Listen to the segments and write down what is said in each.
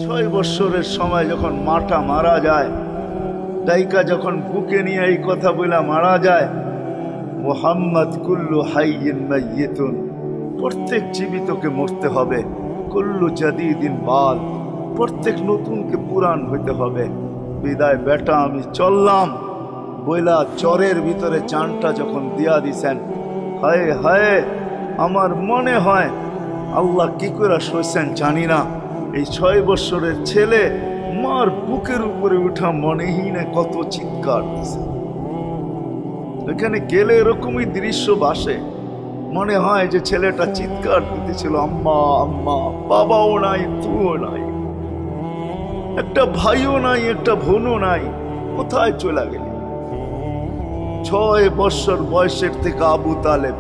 6 বছরের সময় যখন মাটা মারা যায়, ডাইকা যখন বুকে নিয়ে এই কথা বলে মারা যায়, মুহাম্মদ কুল্লু হাইয়িন মাইয়িতুন, প্রত্যেক জীবিতকে মরতে হবে, কুল্লু জাদিদিন বাল, প্রত্যেক নতুনকে পুরান হইতে হবে। বিদায় বেটা আমি চললাম বইলা চরের ভিতরে জানটা যখন দিয়া দিছেন, হায় হায় আমার মনে হয় আল্লাহ কি করে সইছেন জানি না, এই 6 বছরের ছেলে মার বুকের উপরে উঠা মনেই না কত চিৎকার দিছে। এখানে গেলে এরকমই দৃশ্য ভাসে, মনে হয় যে ছেলেটা চিৎকার দিতেছিল আম্মা আম্মা, বাবাও নাই তুও নাই, একটা ভাইও নাই একটা বোনও নাই, কোথায় চলে গেলি? 6 বছর বয়সের থেকে আবু তালেব,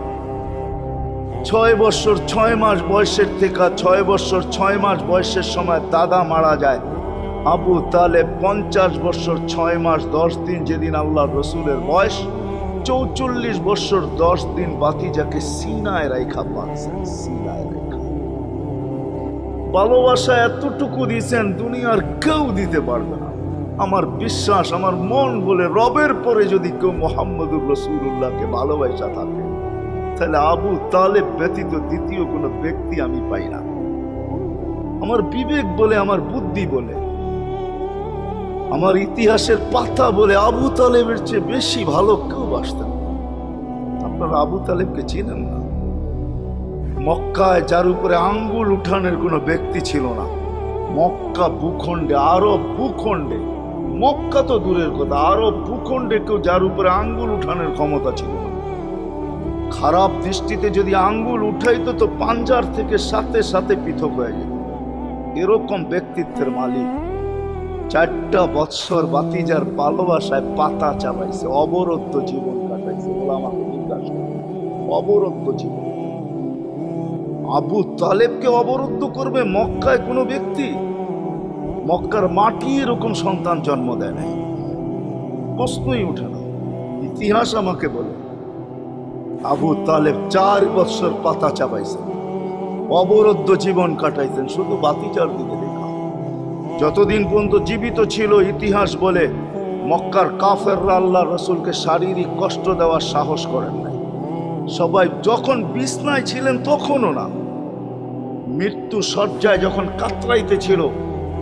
6 বছর 6 মাস বয়সের থেকে 6 বছর 6 মাস বয়সের সময় দাদা মারা যায়। আবু তালেব 50 বছর 6 মাস 10 দিন, যেদিন আল্লাহ রসুলের বয়স 44 বছর 10 দিন বাতিজাকে সিনায় রাইখা পাচ্ছেন, সিনায় রাইখা। ভালোবাসা এতটুকু দিয়েছেন দুনিয়ার কেউ দিতে পারবে না। আমার বিশ্বাস, আমার মন বলে রবের পরে যদি কেউ মুহাম্মদুর রাসূলুল্লাহকে ভালোবাসা থাকে, তাহলে আবু তালেব ব্যতীত দ্বিতীয় কোনো ব্যক্তি আমি পাই না। আমার বিবেক বলে, আমার বুদ্ধি বলে, আমার ইতিহাসের পাতা বলে আবু তালেবের চেয়ে বেশি ভালো কেউ বাসতেন। আপনারা আবু তালেবকে চিনেন না? মক্কায় যার উপরে আঙ্গুল উঠানের কোনো ব্যক্তি ছিল না। মক্কা ভূখণ্ডে, আরব ভূখণ্ডে, মক্কা তো দূরের কথা, আরব ভূখণ্ডে কেউ যার উপরে আঙ্গুল উঠানের ক্ষমতা ছিল না। খারাপ দৃষ্টিতে যদি আঙ্গুল উঠাইতো তো পাঞ্জার থেকে সাথে সাথে পৃথক হয়ে যেত। এরকম ব্যক্তিত্বের মালিক। 4টা বৎসর বাতিজার ভালোবাসায় পাতা চাবাইছে, অবরুদ্ধ জীবন কাটাইছে। বলে আমাকে জিজ্ঞাসা, অবরুদ্ধ জীবন। আবু তালেবকে অবরুদ্ধ করবে মক্কায় কোনো ব্যক্তি? মক্কার মাটি এরকম সন্তান জন্ম দেয় নাই, প্রশ্নই উঠে না। ইতিহাস আমাকে বলে আবু তালেব 4 বছর পাতা চাবাইছেন, অবরুদ্ধ জীবন কাটাইছেন, শুধু বাতিজার দিকে দেখা। যতদিন পর্যন্ত জীবিত ছিল, ইতিহাস বলে মক্কার কাফেররা আল্লাহ রসুলকে শারীরিক কষ্ট দেওয়ার সাহস করেন নাই। সবাই যখন বিছনায় ছিলেন তখনও না, মৃত্যু শয্যায় যখন কাতরাইতে ছিল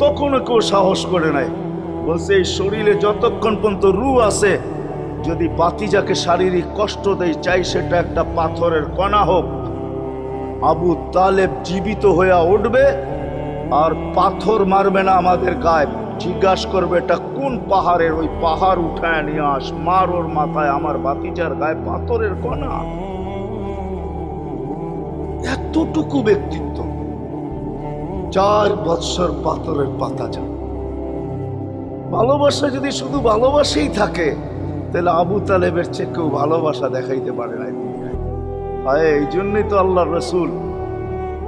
তখনও কেউ সাহস করে নাই। বলছে এই শরীরে যতক্ষণ পর্যন্ত রূহ আছে, যদি বাতিজাকে শারীরিক কষ্ট দেয়, চাই সেটা একটা পাথরের কণা হোক, আবু তালেব জীবিত হয়ে উঠবে আর পাথর মারবে না আমাদের গায়ে। জিজ্ঞাসা করবে এটা কোন পাহাড়ের, ওই পাহাড় উঠায় নিয়ে আস, মার ওর মাথায়, আমার বাতিজার গায়ে পাথরের কণা। এতটুকু ব্যক্তিত্ব, 4 বৎসর পাথরের পাতা যা। ভালোবাসা যদি শুধু ভালোবাসাই থাকে, তাহলে আবু তালেবের চেয়ে কেউ ভালোবাসা দেখাইতে পারে না দুনিয়ায়। হায়, এই জন্যই তো আল্লাহ রসুল,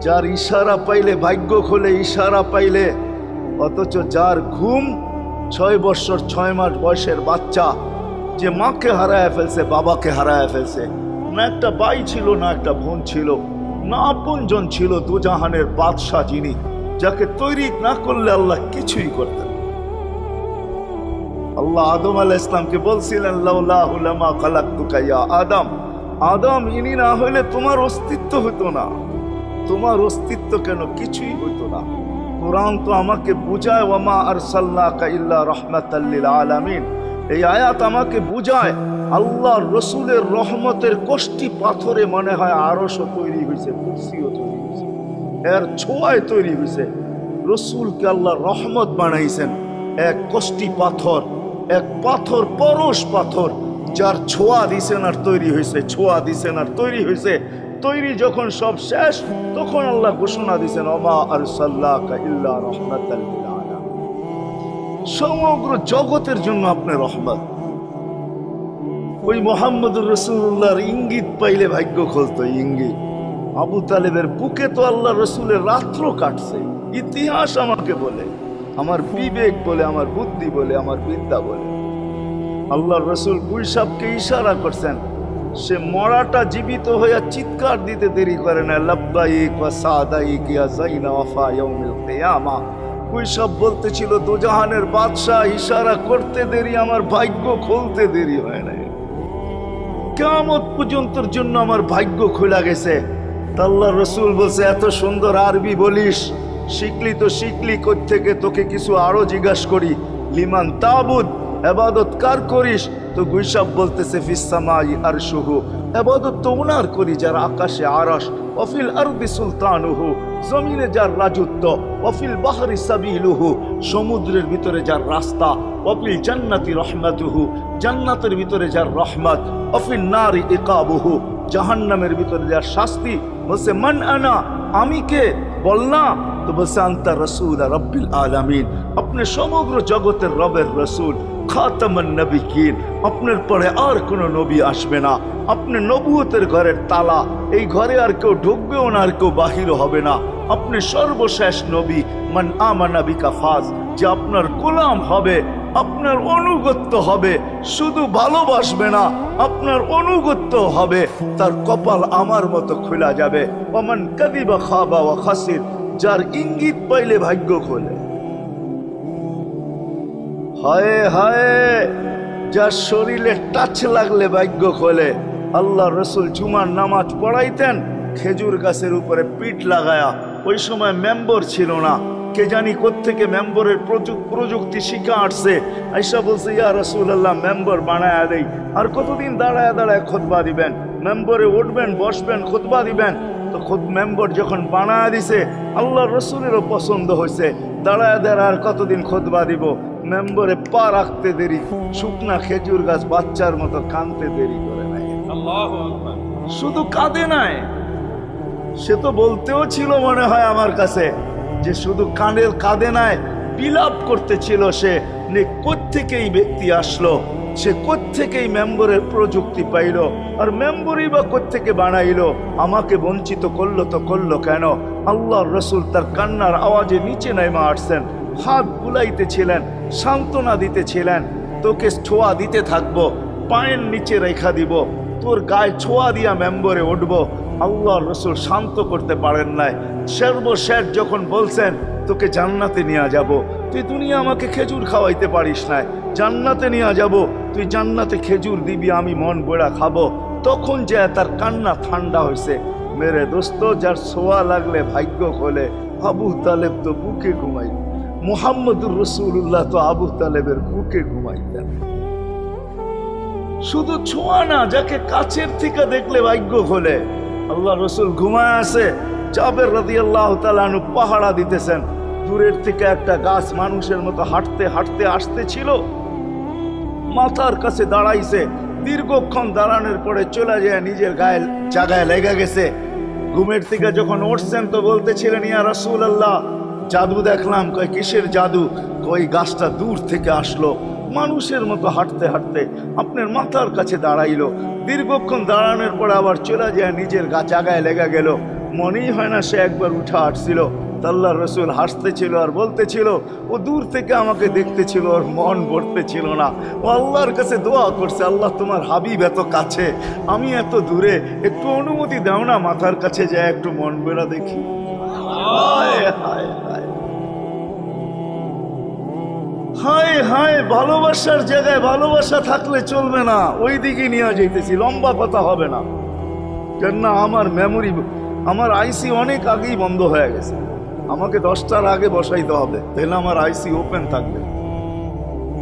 যার ইশারা পাইলে ভাগ্য খোলে, ইশারা পাইলে, অথচ যার ঘুম 6 বৎসর 6 মাস বয়সের বাচ্চা, যে মাকে হারায় ফেলছে, বাবাকে হারায় ফেলছে, না একটা ভাই ছিল, না একটা বোন ছিল, না আপনজন ছিল, দুজাহানের বাদশাহ যিনি, যাকে তৈরি না করলে আল্লাহ কিছুই করতেন। আল্লাহ আদম আলাইহিস সালামকে বলছিলেন, লাউলাহু লামা খালাকতুকা ইয়া আদম, আদম ইনি না হইলে তোমার অস্তিত্ব হতো না। তোমার অস্তিত্ব কেন, কিছুই হইতো না। কোরআন তো আমাকে বুঝায়, ওয়ামা আরসালনাকা ইল্লা রাহমাতাল লিল আলামিন। এই আয়াত আমাকে বুঝায় আল্লাহর রসুলের রহমতের কোষ্ঠী পাথরে মনে হয় আরশও তৈরি হয়েছে, কুরসিও তৈরি হয়েছে, এর ছোঁয়ায় তৈরি হয়েছে। রসুলকে আল্লাহ রহমত বানাইছেন, এক কোষ্ঠী পাথর, এক পাথর, পরশ পাথর, যার ছোঁয়া দিছেন আর তৈরি হয়েছে, ছোঁয়া দিছেন আর তৈরি হয়েছে। তৈরি যখন সব শেষ, তখন আল্লাহ ঘোষণা দিছেন, ওমা আরসালনাকা ইল্লা রাহমাতাল লিল আলামিন। সমগ্র জগতের জন্য আপনি রহমত। ওই মুহাম্মদুর রাসূলুল্লাহর ইঙ্গিত পাইলে ভাগ্য খুলতো, ইঙ্গিত। আবু তালেবের বুকে তো আল্লাহ রসুলের রাত্র কাটছে। ইতিহাস আমাকে বলে, আমার বিবেক বলে, আমার বুদ্ধি বলে, আমার বিদ্যা বলে, আল্লাহ রসুল গুলশাবকে ইশারা করছেন, সে মরাটা জীবিত হইয়া চিৎকার দিতে দেরি করে না, লাব্বাইক ওয়া সাদাইক ইয়া যাইনা ওয়াফা ইয়াউমিল কিয়ামা। সব বলতেছিল দোজাহানের বাদশাহ ইশারা করতে দেরি, আমার ভাগ্য খুলতে দেরি হয় নাই। কিয়ামত পর্যন্তর জন্য আমার ভাগ্য খোলা গেছে। আল্লাহর রাসূল বলছে, এত সুন্দর আরবি বলিস, শিখলি তো শিখলি কোত্থেকে? তোকে কিছু আরো জিজ্ঞাসা করি, লিমান তাবুদ, ইবাদত কার করিস? তো গুইসাব বলতেছে ফিস সামাই আরশুহু, ইবাদত তো ওনার করি যার আকাশে আরশ, ওয়াফিল আরদি সুলতানুহু, জমিনে যার রাজত্ব, ওয়াফিল বাহরি সাবিলুহু, সমুদ্রের ভিতরে যার রাস্তা, ওয়াফিল জান্নাতি রহমাতুহু, জান্নাতের ভিতরে যার রহমত, ওয়াফিল নারি ইকাবুহু, জাহান্নামের ভিতরে যার শাস্তি। বলছে মান আনা, আমি কে? বল না। তো বলছে আনতা রাসূল রাব্বিল আলামিন, আপনি সমগ্র জগতের রবের রাসূল, খাতামান নবিয়্যিন, আপনার পরে আর কোন নবী আসবে না, আপনি নবুয়তের ঘরের তালা, এই ঘরে আর কেউ ঢুকবেও না, আর কেউ বাহির হবে না, আপনি সর্বশেষ নবী। মান আমানা বিকা ফাজ, যে আপনার গোলাম হবে, আপনার অনুগত্য হবে, শুধু ভালোবাসবে না, আপনার অনুগত্য হবে, তার কপাল আমার মতো খোলা যাবে। ওমান কাযিবা খাবা ওয়া খাসির, যার ইঙ্গিত পাইলে ভাগ্য খোলে। হায় হায়, যার শরীরে টাচ লাগলে ভাগ্য খোলে। আল্লাহ রসুল জুমার নামাজ পড়াইতেন খেজুর গাছের উপরে পিঠ লাগায়া। ওই সময় মেম্বর ছিল না, কে জানি কোত্থেকে মেম্বরের প্রযুক্তি শিখা আসছে। আইসা বলছে, ইয়া রাসূলুল্লাহ, মেম্বর বানায়া দেই। আর কতদিন দাঁড়ায় দাঁড়ায় খুতবা দিবেন? মেম্বরে উঠবেন, বসবেন, খুতবা দিবেন। তো মেম্বর যখন বানায়া দিছে, আল্লাহ রসুলেরও পছন্দ হয়েছে, দাঁড়ায় দাঁড়ায় আর কতদিন খুতবা দিব? মেম্বরে পা রাখতে দেরি, শুকনা খেজুর গাছ বাচ্চার মতো কাঁদতে দেরি করে নাই। শুধু কাঁদে নাই, সে তো বলতেও ছিল মনে হয় আমার কাছে যে শুধু কাঁদে নাই, বিলাপ করতেছিল সে, কোত্থেকে এই ব্যক্তি আসলো, সে কোত্থেকেই মেম্বরের প্রযুক্তি পাইল, আর মেম্বরই বা কোত্থেকে বানাইলো, আমাকে বঞ্চিত করলো তো করলো কেন? আল্লাহর রসুল তার কান্নার আওয়াজে নিচে নেমে আসছেন, হাত বুলাইতেছিলেন, সান্ত্বনা দিতেছিলেন, তোকে ছোঁয়া দিতে থাকবো, পায়ের নিচে রেখা দিব, তোর গায়ে ছোঁয়া দিয়া মেম্বরে উঠবো। আল্লাহর রসুল শান্ত করতে পারেন নাই। সর্বশেষ যখন বলছেন, তোকে জান্নাতে নিয়ে যাব, তুই দুনিয়া আমাকে খেজুর খাওয়াইতে পারিস না, জান্নাতে নিয়ে যাব, তুই জান্নাতে খেজুর দিবি, আমি মন বড়া খাবো। তখন যে তার কান্না ঠান্ডা হয়েছে। মেরে দোস্ত, যার ছোঁয়া লাগলে ভাগ্য খোলে। আবু তালেব তো বুকে ঘুমাই, মুহাম্মদুর রাসূলুল্লাহ তো আবু তালেবের বুকে ঘুমাইতেন। শুধু ছোঁয়া না, যাকে কাছের থেকে দেখলে ভাগ্য খোলে। আল্লাহ রসুল ঘুমায় আছে, জাবের রাদিয়াল্লাহু তাআলা আনহু পাহারা দিতেছেন। দূরের থেকে একটা গাছ মানুষের মতো হাঁটতে হাঁটতে আসতেছিল, মাথার কাছে দাঁড়াইছে। দীর্ঘক্ষণ দাঁড়ানোর পরে চলে যায়, নিজের গায়ে জায়গায় লেগে গেছে। ঘুমের থেকে যখন উঠছেন তো বলতেছিলেন, ইয়া রাসূলুল্লাহ, জাদু দেখলাম। কয় কিসের জাদু? কই গাছটা দূর থেকে আসলো, মানুষের মতো হাঁটতে হাঁটতে আপনার মাথার কাছে দাঁড়াইলো। দীর্ঘক্ষণ দাঁড়ানোর পর আবার চলে যায়, নিজের জায়গায় লেগে গেল। মনেই হয় না সে একবার উঠে হাঁটছিল। আল্লাহর রসুল হাসতেছিল আর বলতেছিল, ও দূর থেকে আমাকে দেখতেছিল, ওর মন ভরতেছিল না। ও আল্লাহর কাছে দোয়া করছে, আল্লাহ তোমার হাবিব এত কাছে, আমি এত দূরে, একটু অনুমতি দাও না, মাথার কাছে যায় একটু মন বেড়া দেখি। হায় হায় হায় হায় হায়, ভালোবাসার জায়গায় ভালোবাসা থাকলে চলবে না, ওই দিকে নিয়ে যাইতেছি, লম্বা কথা হবে না। কেন না, আমার মেমোরি, আমার আইসি অনেক আগেই বন্ধ হয়ে গেছে, আমাকে 10টার আগে বসাইতে হবে, তাহলে আমার আইসি ওপেন থাকবে।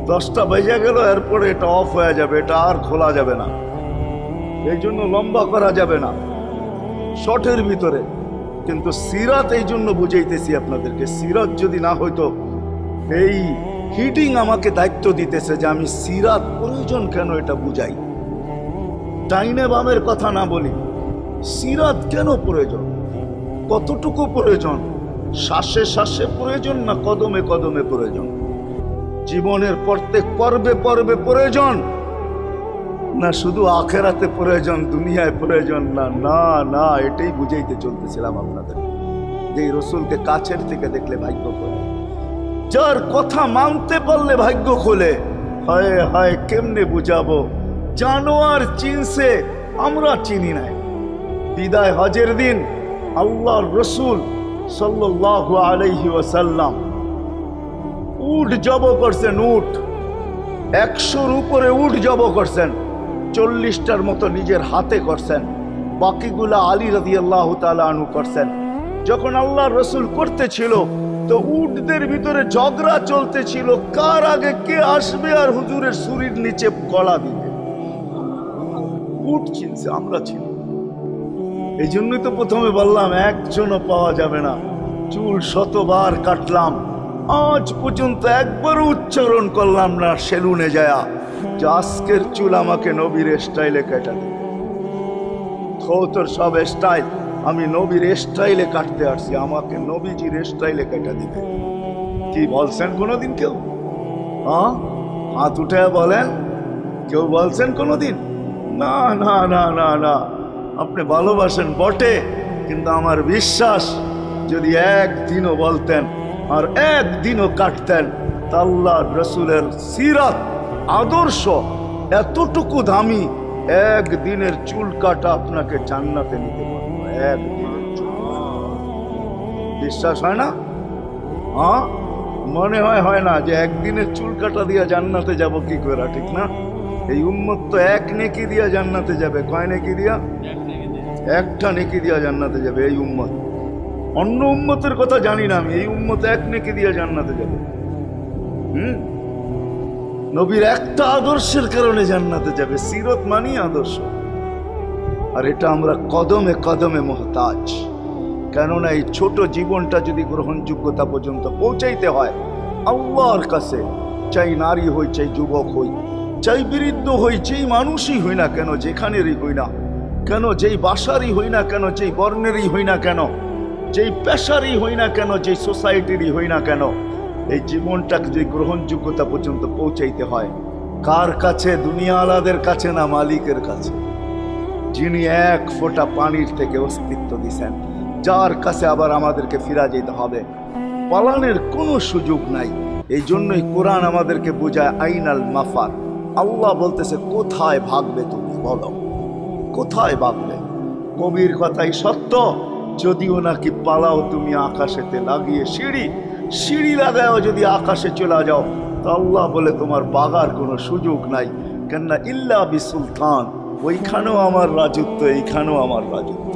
10টা বেজে গেল, এরপরে এটা অফ হয়ে যাবে, এটা আর খোলা যাবে না। এই জন্য লম্বা করা যাবে না, শর্টের ভিতরে। কিন্তু সিরাত এই জন্য বুঝাইতেছি আপনাদেরকে, সিরাত যদি না হইতো, এই হিটিং আমাকে দায়িত্ব দিতেছে যে আমি সিরাত প্রয়োজন কেন এটা বুঝাই। ডাইনে বামের কথা না বলি, সিরাত কেন প্রয়োজন, কতটুকু প্রয়োজন, শ্বাসে শ্বাসে প্রয়োজন না কদমে কদমে প্রয়োজন, জীবনের প্রত্যেক পর্বে পর্বে প্রয়োজন না শুধু আখেরাতে প্রয়োজন, দুনিয়ায় প্রয়োজন না? না না, এটাই বুঝাইতে চলতেছিলাম আপনাদের, যে রসুলকে কাছের থেকে দেখলে ভাগ্য খোলে, যার কথা মানতে পারলে ভাগ্য খোলে। হায় হায়, কেমনে বুঝাবো? জানোয়ার চিনছে, আমরা চিনি নাই। বিদায় হজের দিন আল্লাহর রসুল সাল্লাল্লাহু আলাইহি ওয়াসাল্লাম উট জব করছেন, উট 100-র উপরে উট জব করছেন, 40টার মতো নিজের হাতে করছেন, বাকিগুলা আলী রাদিয়াল্লাহু তাআলা আনহু করছেন। যখন আল্লাহ রসুল করতেছিল তো উটদের ভিতরে ঝগড়া চলতেছিল, কার আগে কে আসবে আর হুজুরের শরীর নিচে গলা দিবে। উট চিনছে, আমরা চিনি। এই জন্যই তো প্রথমে বললাম একজনও পাওয়া যাবে না। চুল শতবার কাটলাম, আজ পর্যন্ত একবারও উচ্চারণ করলাম না সেলুনে যায়া যে আজকের চুল আমাকে নবীর স্টাইলে কেটে দেবে। তোর সব স্টাইল, আমি নবীর স্টাইলে কাটতে আসছি, আমাকে নবীজির স্টাইলে কেটে দিবে। কি বলছেন কোনোদিন কেউ? হাত উঠে বলেন, কেউ বলছেন কোনোদিন? না না না না না। আপনি ভালোবাসেন বটে, কিন্তু আমার বিশ্বাস যদি একদিনও বলতেন আর একদিনও কাটতেন, তা আল্লাহ রসুলের সিরাত আদর্শ এতটুকু দামি, একদিনের চুল কাটা আপনাকে জান্নাতে নিতে পারবো। একদিনের চুল বিশ্বাস হয় না? মনে হয় না যে একদিনের চুল কাটা দিয়া জান্নাতে যাব কি করে, ঠিক না? এই উম্মত তো এক নেকি দিয়া জান্নাতে যাবে। কয় নেকি দিয়া? একটা নেকি দিয়া জান্নাতে যাবে এই উম্মত। অন্য উম্মতের কথা জানি না আমি, এই উম্মত এক নেকি দিয়া জান্নাতে যাবে। নবীর একটা আদর্শের কারণে জান্নাতে যাবে। সিরত মানি আদর্শ, আর এটা আমরা কদমে কদমে মুহতাজ। কেননা এই ছোট জীবনটা যদি গ্রহণযোগ্যতা পর্যন্ত পৌঁছাইতে হয় আল্লাহর কাছে, চাই নারী হই, চাই যুবক হই, চাই বৃদ্ধ হই, যেই মানুষই হই না কেন, যেখানেরই হই না কেন, যেই বাসারই হই না কেন, যেই বর্ণেরই হই না কেন, যেই পেশারই হই না কেন, যেই সোসাইটিরই হই না কেন, এই জীবনটাকে যে গ্রহণযোগ্যতা পর্যন্ত পৌঁছাইতে হয় কার কাছে? দুনিয়া আলাদের কাছে না, মালিকের কাছে, যিনি এক ফোঁটা পানির থেকে অস্তিত্ব দিছেন, যার কাছে আবার আমাদেরকে ফিরা যেতে হবে। পালানের কোনো সুযোগ নাই। এই জন্যই কোরআন আমাদেরকে বোঝায় আইনাল মাফার। আল্লাহ বলতেছে কোথায় ভাগবে তুমি, বলো কোথায় ভাগবে? কবির কথাই সত্য, যদিও নাকি পালাও তুমি আকাশেতে লাগিয়ে সিঁড়ি লাগাও, যদি আকাশে চলে যাও তো আল্লাহ বলে তোমার বাগার কোনো সুযোগ নাই। কেননা ইল্লা বিসুলতান, ওইখানেও আমার রাজত্ব, এইখানেও আমার রাজত্ব,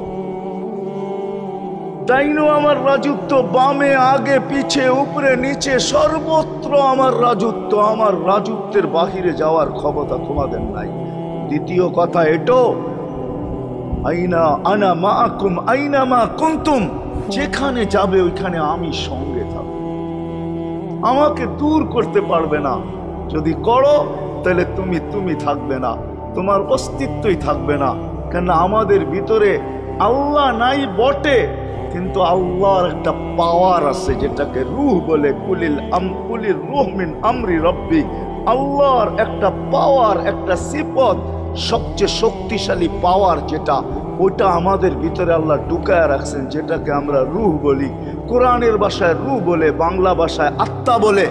ডাইনো আমার রাজত্ব, বামে আগে পিছে উপরে নিচে সর্বত্র আমার রাজত্ব। আমার রাজত্বের বাহিরে যাওয়ার ক্ষমতা তোমাদের নাই। দ্বিতীয় কথা এটো, আইনা আনা মাআকুম আইনা মা কুনতুম, যেখানে যাবে ওইখানে আমি সঙ্গে থাকব, আমাকে দূর করতে পারবে না। যদি করো তাহলে তুমি থাকবে না, তোমার অস্তিত্বই থাকবে না। কেন আমাদের ভিতরে আল্লাহ নাই বটে, কিন্তু আল্লাহর একটা পাওয়ার আছে যেটাকে রূহ বলে। কুলির রূহ মিন আমরি রব্বি, আল্লাহর একটা পাওয়ার, একটা সিফত, সবচেয়ে শক্তিশালী পাওয়ার যেটা, ওটা আমাদের ভিতরে আল্লাহ ঢুকায় রাখছেন, যেটাকে আমরা রূহ বলি। কোরআনের ভাষায় রূহ বলে, বাংলা ভাষায় আত্মা বলে।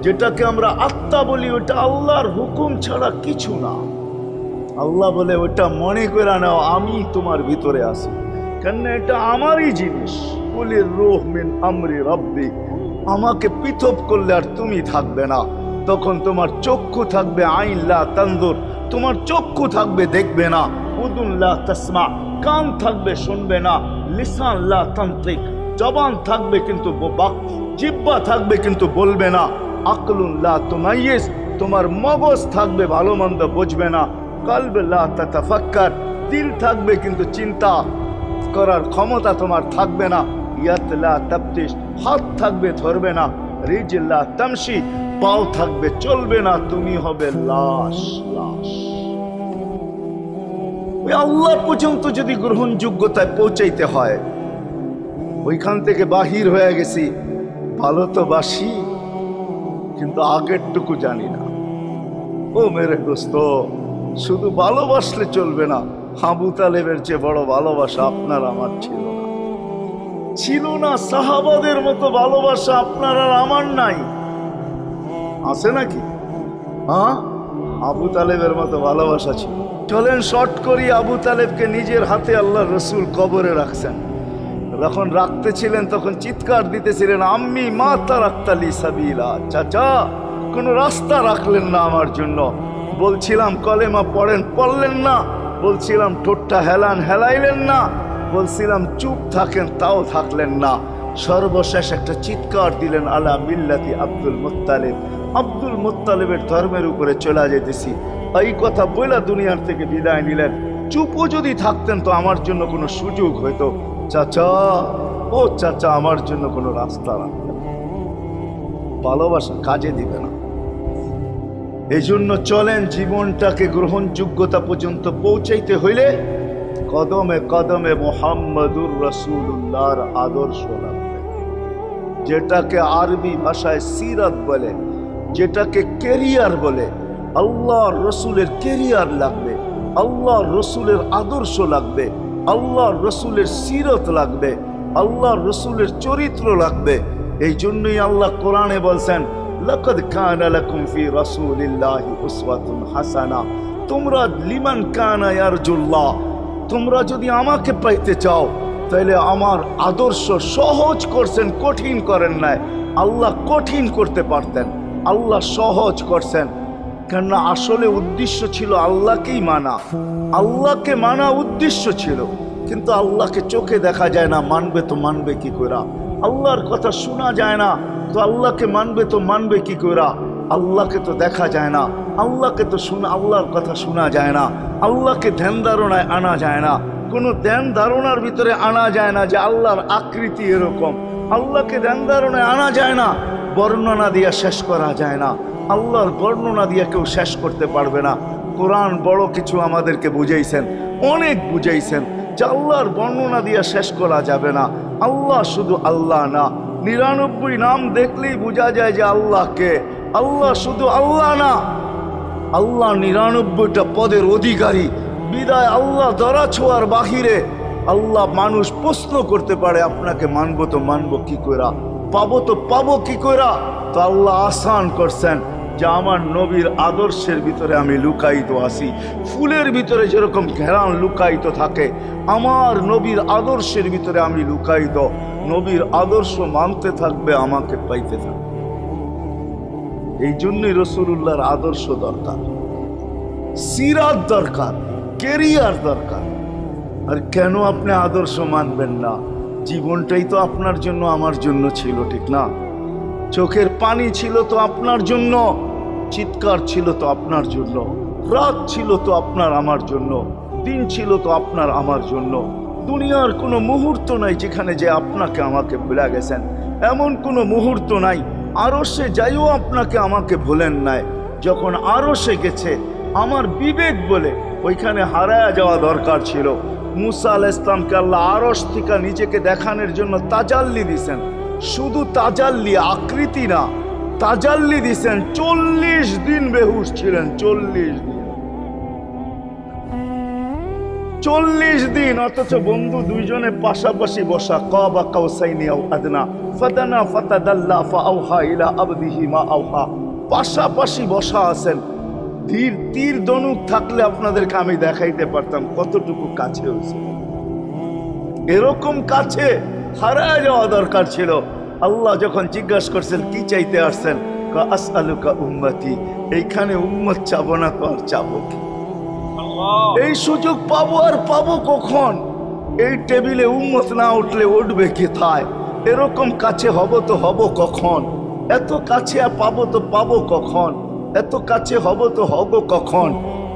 যেটাকে আমরা আত্মা বলি ওটা আল্লাহর হুকুম ছাড়া কিছু না। আল্লাহ বলে ওটা মনে করে নাও আমি তোমার ভিতরে আছি, কেন এটা আমারই জিনিস। কুলির রূহ মিন আমরি রব্বি, আমাকে পৃথক করলে আর তুমি থাকবে না। তখন তোমার চক্ষু থাকবে আইন লা তানজুর, তোমার চক্ষু থাকবে দেখবে না। উদুন লা তাসমা, কান থাকবে শুনবে না। লিসান লা তানতিক, জবান থাকবে কিন্তু জিহ্বা থাকবে কিন্তু বলবে না। আকলুন লা তুমাইয়িজ, তোমার মগজ থাকবে ভালো মন্দ বুঝবে না। কলব লা তাতাফাক্কার, দিল থাকবে কিন্তু চিন্তা করার ক্ষমতা তোমার থাকবে না। ইয়াত লা তাফতিশ, হাত থাকবে ধরবে না। রিজল লা তামশি, পাও থাকবে চলবে না। তুমি হবে লাশ। ওই আল্লাহ পর্যন্ত যদি গ্রহণযোগ্যতায় পৌঁছাইতে হয়, ওইখান থেকে বাহির হয়ে গেছি। ভালো তো বাসি, কিন্তু আগেরটুকু জানি না। ও মেরে দোস্ত, শুধু ভালোবাসলে চলবে না। আবু তালেবের চেয়ে বড় ভালোবাসা আপনার আমার ছিল না। সাহাবাদের মতো ভালোবাসা আপনার আর আমার নাই। আছে নাকি? আবু তালেবের মতো ভালোবাসা ছিল। চলেন শর্ট করি। আবু তালেবকে নিজের হাতে আল্লাহ রসুল কবরে রাখছেন। যখন রাখতেছিলেন তখন চিৎকার দিতেছিলেন, আম্মি মা তারাক্তালি সাবিলা, চাচা কোনো রাস্তা রাখলেন না আমার জন্য। বলছিলাম কলেমা পড়েন, পড়লেন না। বলছিলাম ঠোঁটটা হেলান, হেলাইলেন না। বলছিলাম চুপ থাকেন, তাও থাকলেন না। সর্বশেষ একটা চিৎকার দিলেন, আলা মিল্লাতি আব্দুল মুত্তালিব, আব্দুল মুত্তালিবের ধর্মের উপরে চলে যেতেছি। এই কথা বইলা দুনিয়ার থেকে বিদায় নিলেন। চুপও যদি থাকতেন তো আমার জন্য কোনো সুযোগ হইতো। চাচা, ও চাচা, আমার জন্য কোনো রাস্তা রাখতেন। ভালোবাসা কাজে দিবে না। এই জন্য চলেন, জীবনটাকে গ্রহণযোগ্যতা পর্যন্ত পৌঁছাইতে হইলে কদমে কদমে মুহাম্মাদুর রাসূলুল্লাহর আদর্শ লাগবে, যেটাকে আরবি ভাষায় সিরাত বলে, যেটাকে কেরিয়ার বলে। আল্লাহর রসুলের কেরিয়ার লাগবে, আল্লাহর রসুলের আদর্শ লাগবে, আল্লাহর রসুলের সিরত লাগবে, আল্লাহর রসুলের চরিত্র লাগবে। এই জন্যই আল্লাহ কোরআনে বলছেন, লাকাদ কানা লাকুম ফি রাসূলিল্লাহি উসওয়াতুন হাসানা, তোমরা লিমান কানা ইয়ারজুল্লাহ, তোমরা যদি আমাকে পাইতে চাও তাহলে আমার আদর্শ সহজ করছেন, কঠিন করেন নাই। আল্লাহ কঠিন করতে পারতেন, আল্লাহ সহজ করছেন। কেননা আসলে উদ্দেশ্য ছিল আল্লাহকেই মানা, আল্লাহকে মানা উদ্দেশ্য ছিল। কিন্তু আল্লাহকে চোখে দেখা যায় না, মানবে তো মানবে কি করে? আল্লাহর কথা শোনা যায় না, তো আল্লাহকে মানবে তো মানবে কি করে? আল্লাহকে তো দেখা যায় না, আল্লাহকে তো আল্লাহর কথা শোনা যায় না, আল্লাহকে ধ্যান ধারণায় আনা যায় না, কোনো ধ্যান ধারণার ভিতরে আনা যায় না যে আল্লাহর আকৃতি এরকম। আল্লাহকে ধ্যান ধারণায় আনা যায় না, বর্ণনা দিয়া শেষ করা যায় না। আল্লাহর বর্ণনা দিয়ে কেউ শেষ করতে পারবে না। কোরআন বড় কিছু আমাদেরকে বুঝাইছেন, অনেক বুঝাইছেন যে আল্লাহর বর্ণনা দিয়ে শেষ করা যাবে না। আল্লাহ শুধু আল্লাহ না, 99 নাম দেখলেই বোঝা যায় যে আল্লাহকে। আল্লাহ শুধু আল্লাহ না, আল্লাহ 99টা পদের অধিকারী। বিদায় আল্লাহ ধরা ছোঁয়ার বাহিরে আল্লাহ মানুষ প্রশ্ন করতে পারে, আপনাকে মানবো তো মানবো কি কইরা, পাবো তো পাবো কি কইরা? তো আল্লাহ আসান করছেন যে আমার নবীর আদর্শের ভিতরে আমি লুকায়িত আছি। ফুলের ভিতরে যেরকম ঘেরান লুকায়িত থাকে, আমার নবীর আদর্শের ভিতরে আমি লুকায়িত। নবীর আদর্শ মানতে থাকবে, আমাকে পাইতে থাকবে। এই জন্যই রাসূলুল্লাহর আদর্শ দরকার, সিরাত দরকার, কেরিয়ার দরকার। আর কেন আপনি আদর্শ মানবেন না? জীবনটাই তো আপনার জন্য আমার জন্য ছিল, ঠিক না? চোখের পানি ছিল তো আপনার জন্য, চিৎকার ছিল তো আপনার জন্য, রাত ছিল তো আপনার আমার জন্য, দিন ছিল তো আপনার আমার জন্য। দুনিয়ার কোনো মুহূর্ত নাই যেখানে যে আপনাকে আমাকে ভুলে গেছেন, এমন কোনো মুহূর্ত নাই। আরশে যাইও আপনাকে আমাকে ভুলেন নাই। যখন আরশে গেছে আমার বিবেক বলে ওইখানে হারায়া যাওয়া দরকার ছিল। মুসা আলাইহিস সালামকে আল্লাহ আরশ থেকে নিজেকে দেখানোর জন্য তাজাল্লি দিছেন। শুধু তাজাল্লি, আকৃতি না, তাজাল্লি দিছেন। 40 দিন বেহুশ ছিলেন, 40 দিন, 40 দিন। অথচ বন্ধু দুইজনে পাশাপাশি বসা, কাবা কাউসাইনি আও আদনা ফাদানা ফাতাদাল্লা ফাআওহা ইলা আবদিহি মা আওহা, পাশাপাশি বসা আছেন। তীর ধনুক থাকলে আপনাদেরকে আমি দেখাইতে পারতাম কতটুকু কাছে হয়েছে। এরকম কাছে হারায় যাওয়া দরকার ছিল। আল্লাহ যখন জিজ্ঞাসা করছেন কি চাইতে আসছেন, আসআলুকা উম্মতি, এইখানে উম্মত চাবো না তো আর চাবো কি? এই সুযোগ পাবো আর পাবো কখন? এই টেবিলে উম্মত না উঠলে উঠবে কোথায়? এরকম কাছে হব তো হব কখন? এত কাছে পাবো তো পাবো কখন? এত কাছে হব তো হব কখন?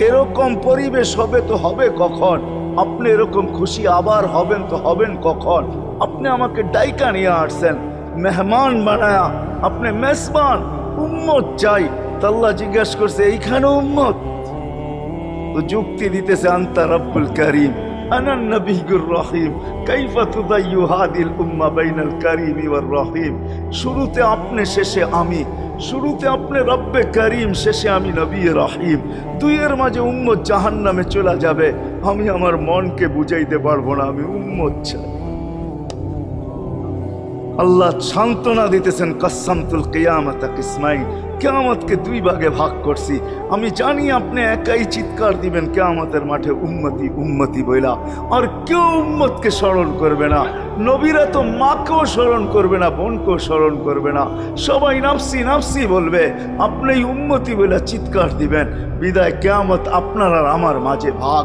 এরকম পরিবেশ হবে তো হবে কখন? আপনি এরকম খুশি আবার হবেন তো হবেন কখন? আপনি আমাকে ডাইকা নিয়ে আসছেন, মেহমান বানায়া, আপনি মেজবান, উম্মত চাই। আল্লাহ জিজ্ঞাসা করছে এইখানে উম্মত? তো যুক্তি দিতেছে, আনতা রব্বুল করিম আনান নবিয়্যুর রহিম কাইফা তুদাইয়ু হাদিল উম্মাহ বাইনাল কারীমি ওয়ার রহিম। শুরুতে আপনি, শেষে আমি। শুরুতে আপনি রব্বে করিম, শেষে আমি নবী রহিম। দুইয়ের মাঝে উম্মত জাহান্নামে চলে যাবে। আমি আমার মনকে বুঝাইতে পারবো না, আমি উম্মত চাই। আল্লাহ সান্ত্বনা দিতেছেন, কাসসামতুল কিয়ামাতা কিসমাইন, কিয়ামতকে 2 ভাগে ভাগ করছি। আমি জানি আপনি একাই চিৎকার দিবেন কিয়ামতের মাঠে উম্মতি উম্মতি বইলা, আর কেউ উম্মতকে স্মরণ করবে না। নবীরা তো মাকেও স্মরণ করবে না, বোনকেও স্মরণ করবে না, সবাই নাফসি নাফসি বলবে, আপনি উম্মতি বলে চিৎকার দিবেন। বিদায় কিয়ামত আপনার আর আমার মাঝে ভাগ,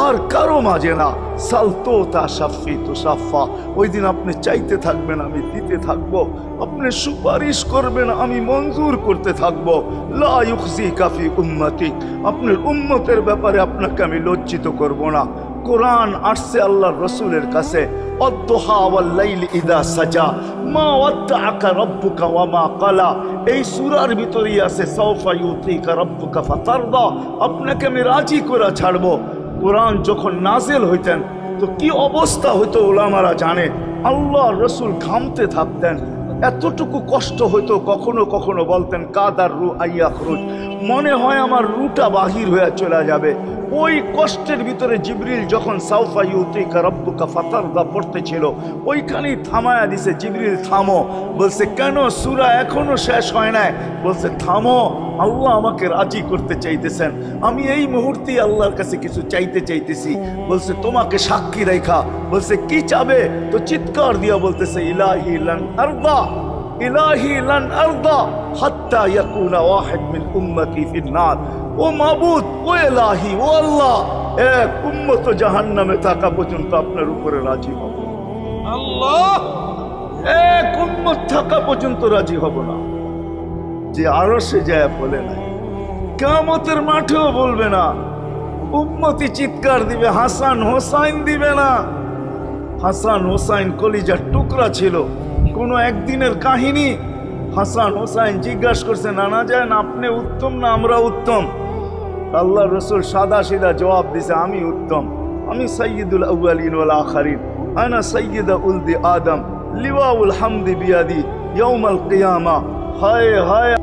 আর কারো মাঝে না। সালতো তা সাফি তো সাফা, ওই দিন আপনি চাইতে থাকবেন, আমি দিতে থাকবো, আপনি সুপারিশ করবেন, আমি মঞ্জুর করতে থাকবো। লা ইউখজি কাফি উম্মতি, আপনার উম্মতের ব্যাপারে আপনাকে আমি লজ্জিত করব না। কোরআন আসছে আল্লাহর রসুলের কাছে, অদ্দুহা ওয়াল লাইলি ইদা সাজা মা ওয়াদ্দাআকা রাব্বুকা ওয়া মা ক্বালা। এই সূরার ভিতরেই আছে সাওফা ইউতিকা রাব্বুকা ফাতারদা, আপনাকে আমি রাজি করে ছাড়বো। কোরআন যখন নাজিল হইতেন তো কি অবস্থা হইতো উলামারা জানে। আল্লাহর রসুল ঘামতে থাকতেন, এতটুকু কষ্ট হইতো, কখনো কখনো বলতেন কাদার রু আইয়াখরুজ, মনে হয় আমার রুটা বাহির হয়ে চলে যাবে। ওই কষ্টের ভিতরে জিবরিল যখন সাউফা ইউতিকা রাব্বুকা ফাতারদা পড়তেছিল, ওইখানেই থামায়া দিছে, জিবরিল থামো। বলছে কেন, সূরা এখনো শেষ হয় নাই। বলছে থামো, আল্লাহ আমাকে রাজি করতে চাইতেছেন, আমি এই মুহূর্তে আল্লাহর কাছে কিছু চাইতে চাইতেছি। বলছে তোমাকে সাক্ষী রেখা। বলছে কি চাবে? তো চিৎকার দিয়া বলতেছে ইলাহি লান আরদা, ইলাহি লান আরদা হাত্তা ইয়াকুনা ওয়াহিদ মিন উম্মতি ফিন নার। ও মাবুদ, ও ইলাহি, ও আল্লাহ, এক উম্মত জাহান্নামে থাকা পর্যন্ত আপনার উপরে রাজি হব। আল্লাহ, এক উম্মত থাকা পর্যন্ত রাজি হব না। যে আরশে যায় বলে না, কিয়ামতের মাঠেও বলবে না। উম্মতি চিৎকার দিবে, হাসান হোসাইন দিবে না। হাসান হোসাইন কলিজার টুকরা ছিল, কোনো একদিনের কাহিনী। হাসান হোসাইন জিজ্ঞাসা করছে, নানা যান আপনি উত্তম না আমরা উত্তম? আল্লাহ রসুল সাদা সিধা জবাব দিছে, আমি উত্তম, আমি সাইয়্যিদুল আউয়ালিন ওয়াল আখিরিন, আনা সাইয়্যিদু উলদি আদম, লিওয়াউল হামদি বিয়াদি ইয়াউমাল কিয়ামা। হায় হায়,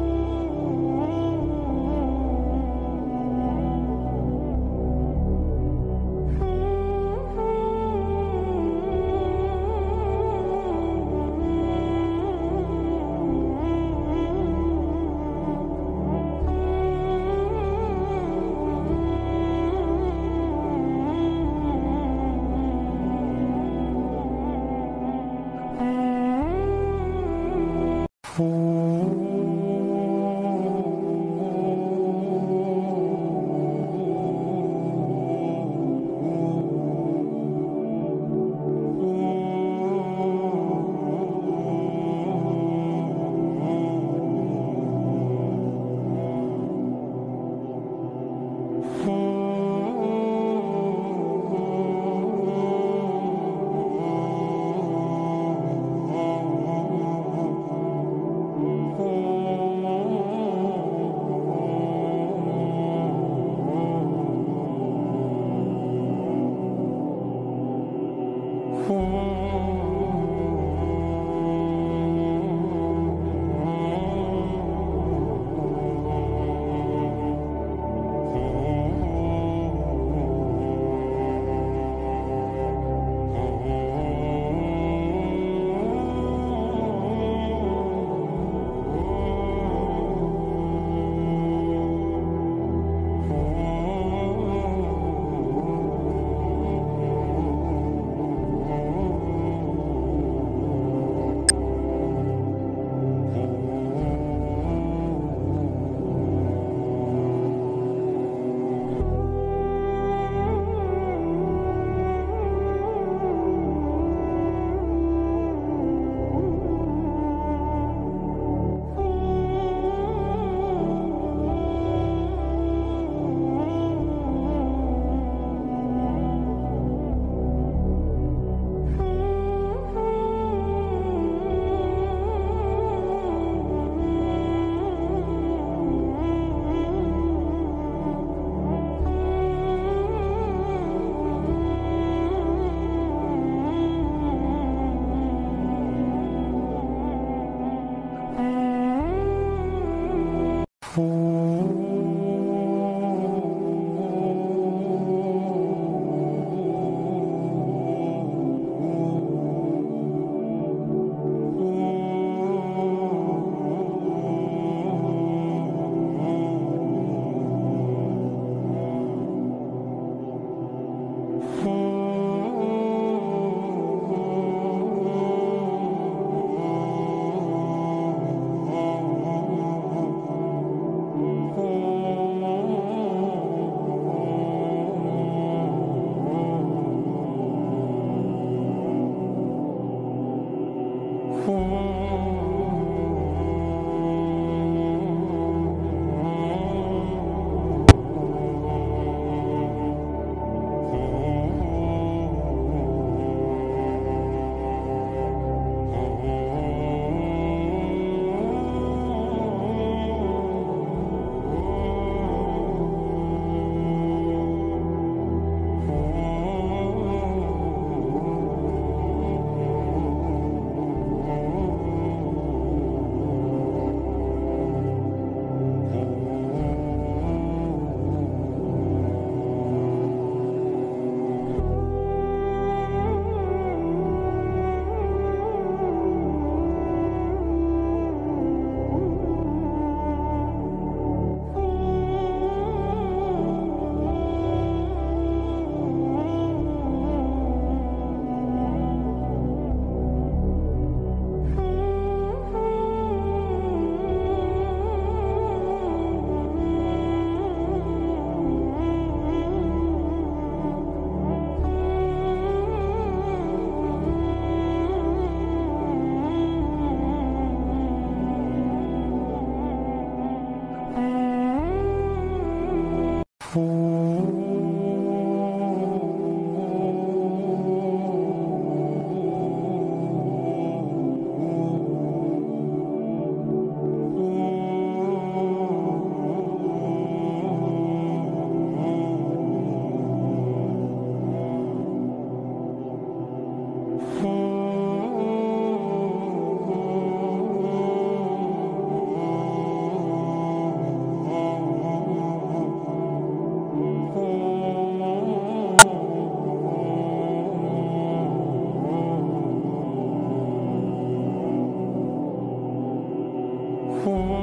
को